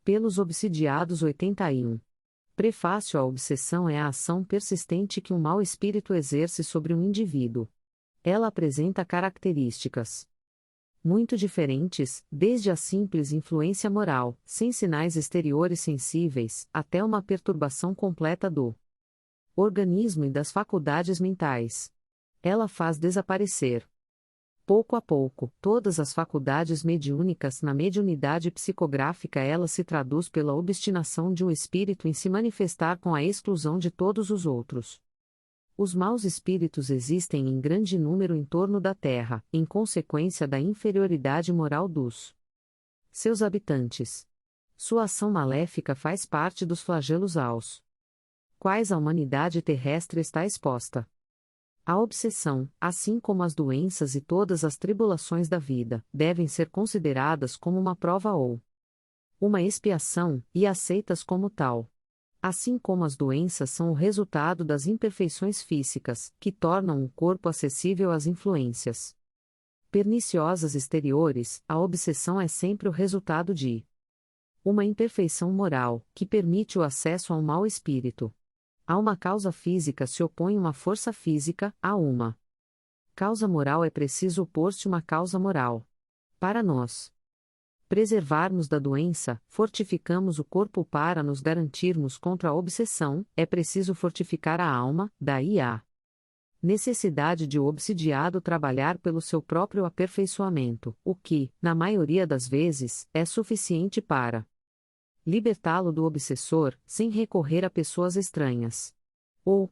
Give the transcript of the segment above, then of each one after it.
Pelos obsidiados 81. Prefácio. A obsessão é a ação persistente que um mau espírito exerce sobre um indivíduo. Ela apresenta características muito diferentes, desde a simples influência moral, sem sinais exteriores sensíveis, até uma perturbação completa do organismo e das faculdades mentais. Ela faz desaparecer, pouco a pouco, todas as faculdades mediúnicas. Na mediunidade psicográfica, ela se traduz pela obstinação de um espírito em se manifestar com a exclusão de todos os outros. Os maus espíritos existem em grande número em torno da Terra, em consequência da inferioridade moral dos seus habitantes. Sua ação maléfica faz parte dos flagelos aos quais a humanidade terrestre está exposta. A obsessão, assim como as doenças e todas as tribulações da vida, devem ser consideradas como uma prova ou uma expiação, e aceitas como tal. Assim como as doenças são o resultado das imperfeições físicas, que tornam o corpo acessível às influências perniciosas exteriores, a obsessão é sempre o resultado de uma imperfeição moral, que permite o acesso ao mau espírito. A uma causa física se opõe uma força física, a uma causa moral é preciso opor-se uma causa moral. Para nós preservarmos da doença, fortificamos o corpo. Para nos garantirmos contra a obsessão, é preciso fortificar a alma, daí a necessidade de o obsidiado trabalhar pelo seu próprio aperfeiçoamento, o que, na maioria das vezes, é suficiente para libertá-lo do obsessor, sem recorrer a pessoas estranhas. O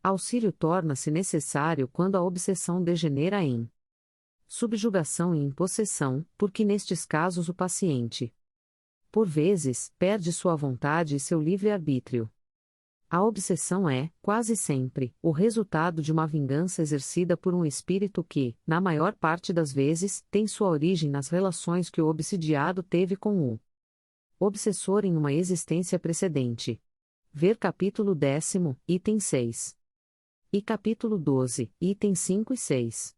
auxílio torna-se necessário quando a obsessão degenera em subjugação e impossessão, porque nestes casos o paciente, por vezes, perde sua vontade e seu livre-arbítrio. A obsessão é, quase sempre, o resultado de uma vingança exercida por um espírito que, na maior parte das vezes, tem sua origem nas relações que o obsidiado teve com o obsessor em uma existência precedente. Ver capítulo 10, item 6. E capítulo 12, itens 5 e 6.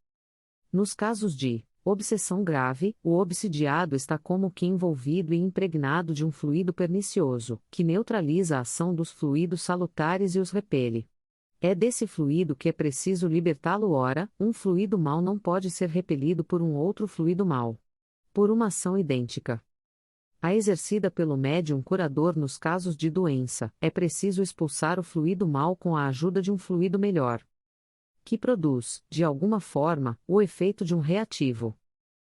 Nos casos de obsessão grave, o obsidiado está como que envolvido e impregnado de um fluido pernicioso, que neutraliza a ação dos fluidos salutares e os repele. É desse fluido que é preciso libertá-lo. Ora, um fluido mau não pode ser repelido por um outro fluido mau, por uma ação idêntica a exercida pelo médium curador. Nos casos de doença, é preciso expulsar o fluido mau com a ajuda de um fluido melhor, que produz, de alguma forma, o efeito de um reativo.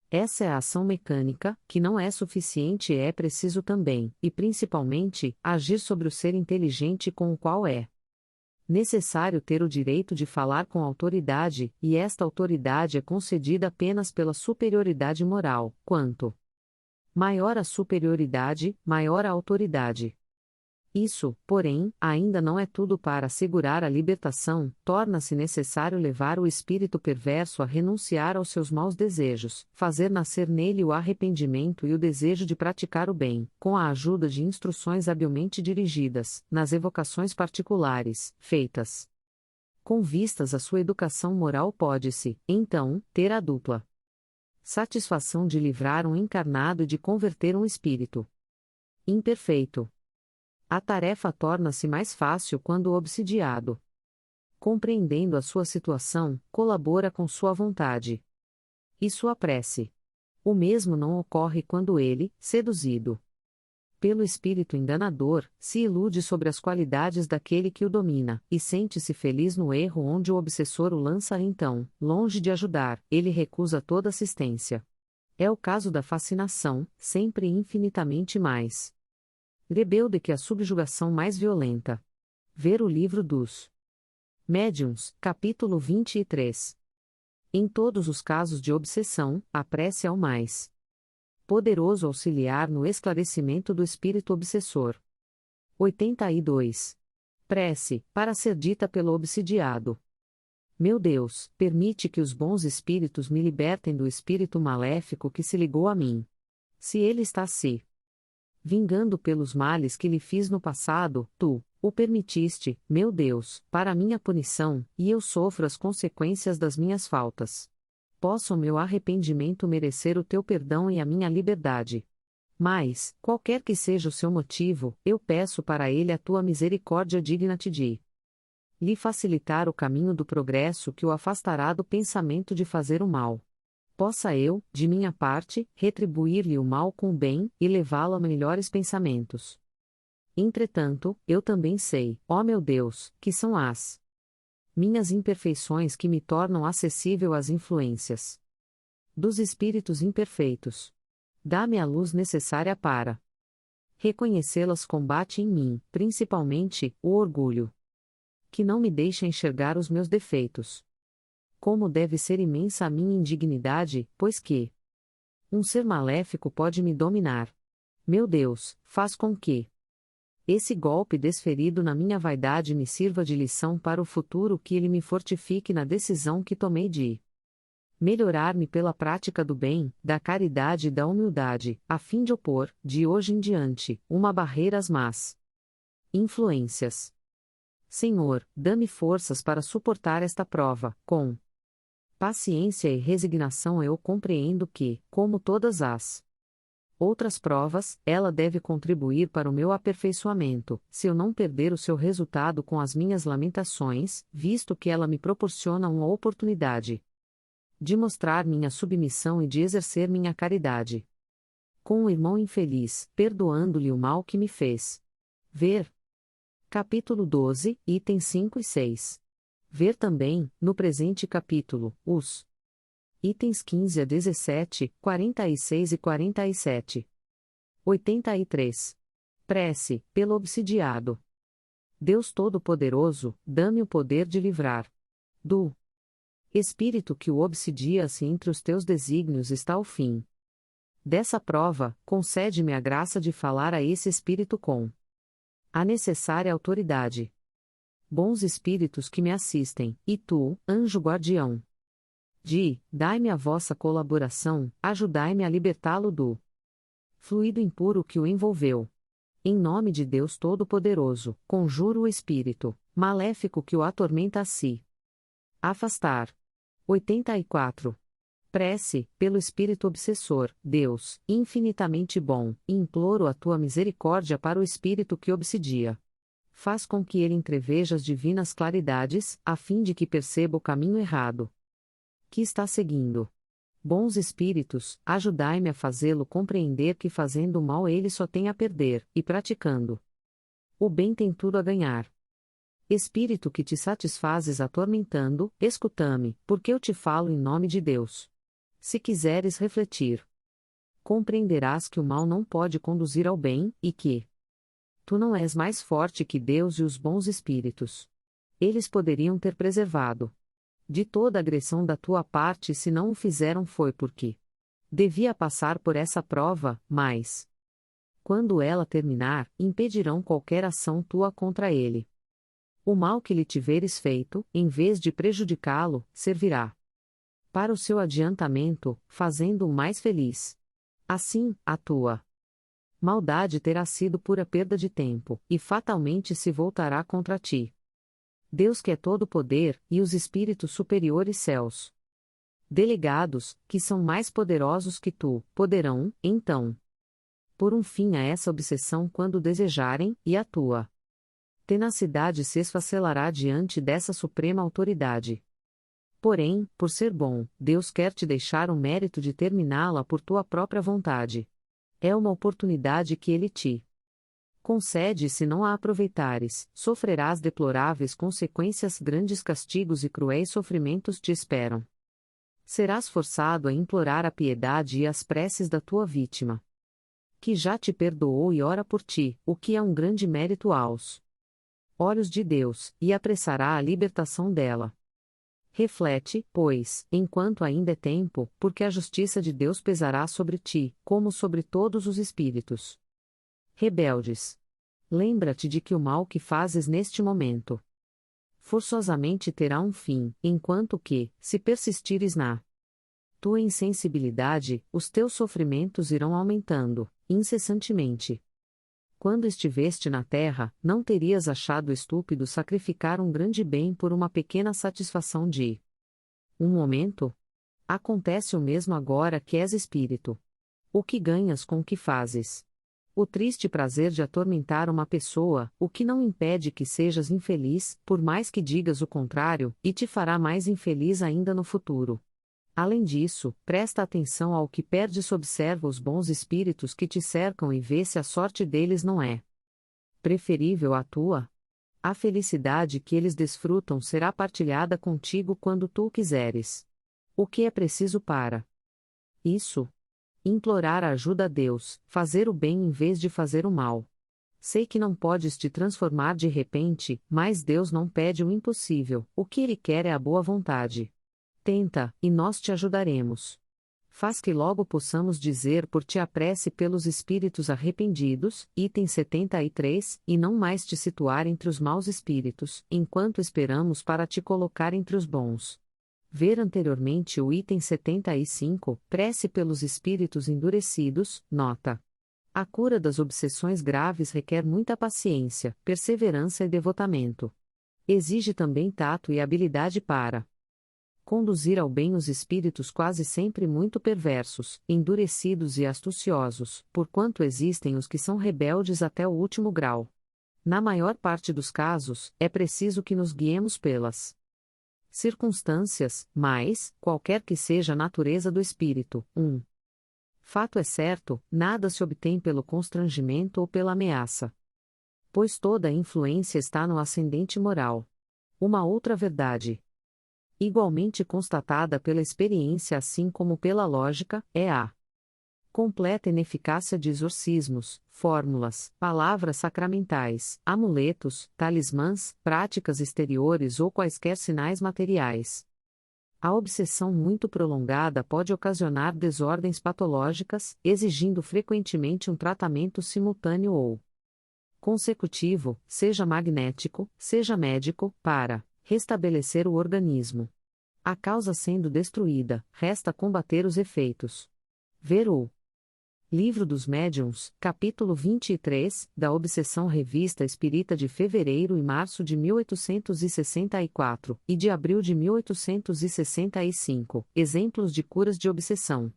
Essa é a ação mecânica, que não é suficiente e é preciso também, e principalmente, agir sobre o ser inteligente com o qual é necessário ter o direito de falar com autoridade, e esta autoridade é concedida apenas pela superioridade moral. Quanto maior a superioridade, maior a autoridade. Isso, porém, ainda não é tudo. Para assegurar a libertação, torna-se necessário levar o espírito perverso a renunciar aos seus maus desejos, fazer nascer nele o arrependimento e o desejo de praticar o bem, com a ajuda de instruções habilmente dirigidas, nas evocações particulares, feitas com vistas à sua educação moral. Pode-se, então, ter a dupla satisfação de livrar um encarnado e de converter um espírito imperfeito. A tarefa torna-se mais fácil quando o obsidiado, compreendendo a sua situação, colabora com sua vontade e sua prece. O mesmo não ocorre quando ele, seduzido pelo espírito enganador, se ilude sobre as qualidades daquele que o domina, e sente-se feliz no erro onde o obsessor o lança. Então, longe de ajudar, ele recusa toda assistência. É o caso da fascinação, sempre infinitamente mais rebelde que a subjugação mais violenta. Ver o livro dos Médiuns, capítulo 23. Em todos os casos de obsessão, a prece é o mais poderoso auxiliar no esclarecimento do espírito obsessor. 82. Prece, para ser dita pelo obsidiado. Meu Deus, permite que os bons espíritos me libertem do espírito maléfico que se ligou a mim. Se ele está se vingando pelos males que lhe fiz no passado, tu o permitiste, meu Deus, para minha punição, e eu sofro as consequências das minhas faltas. Possa o meu arrependimento merecer o teu perdão e a minha liberdade. Mas, qualquer que seja o seu motivo, eu peço para ele a tua misericórdia digna-te de lhe facilitar o caminho do progresso que o afastará do pensamento de fazer o mal. Possa eu, de minha parte, retribuir-lhe o mal com o bem, e levá-lo a melhores pensamentos. Entretanto, eu também sei, ó meu Deus, que são as minhas imperfeições que me tornam acessível às influências dos espíritos imperfeitos. Dá-me a luz necessária para reconhecê-las. Combate em mim, principalmente, o orgulho, que não me deixa enxergar os meus defeitos. Como deve ser imensa a minha indignidade, pois que um ser maléfico pode me dominar. Meu Deus, faz com que esse golpe desferido na minha vaidade me sirva de lição para o futuro, que ele me fortifique na decisão que tomei de melhorar-me pela prática do bem, da caridade e da humildade, a fim de opor, de hoje em diante, uma barreira às más influências. Senhor, dá-me forças para suportar esta prova. Com paciência e resignação eu compreendo que, como todas as outras provas, ela deve contribuir para o meu aperfeiçoamento, se eu não perder o seu resultado com as minhas lamentações, visto que ela me proporciona uma oportunidade de mostrar minha submissão e de exercer minha caridade com o irmão infeliz, perdoando-lhe o mal que me fez. Ver capítulo 12, itens 5 e 6. Ver também, no presente capítulo, os itens 15 a 17, 46 e 47. 83. Prece, pelo obsidiado. Deus Todo-Poderoso, dá-me o poder de livrar do espírito que o obsidia, se entre os teus desígnios está o fim dessa prova. Concede-me a graça de falar a esse espírito com a necessária autoridade. Bons espíritos que me assistem, e tu, anjo guardião, dai-me a vossa colaboração, ajudai-me a libertá-lo do fluido impuro que o envolveu. Em nome de Deus Todo-Poderoso, conjuro o espírito maléfico que o atormenta a si afastar. 84. Prece, pelo espírito obsessor. Deus, infinitamente bom, imploro a tua misericórdia para o espírito que obsidia. Faz com que ele entreveja as divinas claridades, a fim de que perceba o caminho errado que está seguindo. Bons espíritos, ajudai-me a fazê-lo compreender que fazendo o mal ele só tem a perder, e praticando o bem tem tudo a ganhar. Espírito que te satisfazes atormentando, escuta-me, porque eu te falo em nome de Deus. Se quiseres refletir, compreenderás que o mal não pode conduzir ao bem, e que tu não és mais forte que Deus e os bons espíritos. Eles poderiam ter preservado de toda agressão da tua parte, se não o fizeram foi porque devia passar por essa prova, mas quando ela terminar, impedirão qualquer ação tua contra ele. O mal que lhe tiveres feito, em vez de prejudicá-lo, servirá para o seu adiantamento, fazendo-o mais feliz. Assim, a tua maldade terá sido pura perda de tempo, e fatalmente se voltará contra ti. Deus que é todo poder, e os espíritos superiores céus delegados, que são mais poderosos que tu, poderão, então, pôr um fim a essa obsessão quando desejarem, e a tua tenacidade se esfacelará diante dessa suprema autoridade. Porém, por ser bom, Deus quer te deixar o mérito de terminá-la por tua própria vontade. É uma oportunidade que ele te concede, e se não a aproveitares, sofrerás deploráveis consequências. Grandes castigos e cruéis sofrimentos te esperam. Serás forçado a implorar a piedade e as preces da tua vítima, que já te perdoou e ora por ti, o que é um grande mérito aos olhos de Deus, e apressará a libertação dela. Reflete, pois, enquanto ainda é tempo, porque a justiça de Deus pesará sobre ti, como sobre todos os espíritos rebeldes. Lembra-te de que o mal que fazes neste momento forçosamente terá um fim, enquanto que, se persistires na tua insensibilidade, os teus sofrimentos irão aumentando, incessantemente. Quando estiveste na terra, não terias achado estúpido sacrificar um grande bem por uma pequena satisfação de um momento? Acontece o mesmo agora que és espírito. O que ganhas com o que fazes? O triste prazer de atormentar uma pessoa, o que não impede que sejas infeliz, por mais que digas o contrário, e te fará mais infeliz ainda no futuro. Além disso, presta atenção ao que perdes, observa os bons espíritos que te cercam e vê se a sorte deles não é preferível à tua. A felicidade que eles desfrutam será partilhada contigo quando tu o quiseres. O que é preciso para isso? Implorar a ajuda a Deus, fazer o bem em vez de fazer o mal. Sei que não podes te transformar de repente, mas Deus não pede o impossível, o que Ele quer é a boa vontade. Tenta, e nós te ajudaremos. Faz que logo possamos dizer por ti a prece pelos espíritos arrependidos, item 73, e não mais te situar entre os maus espíritos, enquanto esperamos para te colocar entre os bons. Ver anteriormente o item 75, prece pelos espíritos endurecidos, nota. A cura das obsessões graves requer muita paciência, perseverança e devotamento. Exige também tato e habilidade para conduzir ao bem os espíritos quase sempre muito perversos, endurecidos e astuciosos, porquanto existem os que são rebeldes até o último grau. Na maior parte dos casos, é preciso que nos guiemos pelas circunstâncias, mas, qualquer que seja a natureza do espírito, fato é certo, nada se obtém pelo constrangimento ou pela ameaça. Pois toda a influência está no ascendente moral. Uma outra verdade, igualmente constatada pela experiência assim como pela lógica, é a completa ineficácia de exorcismos, fórmulas, palavras sacramentais, amuletos, talismãs, práticas exteriores ou quaisquer sinais materiais. A obsessão muito prolongada pode ocasionar desordens patológicas, exigindo frequentemente um tratamento simultâneo ou consecutivo, seja magnético, seja médico, para restabelecer o organismo. A causa sendo destruída, resta combater os efeitos. Ver o Livro dos Médiuns, capítulo 23, da Obsessão, Revista Espírita de fevereiro e março de 1864, e de abril de 1865, exemplos de curas de obsessão.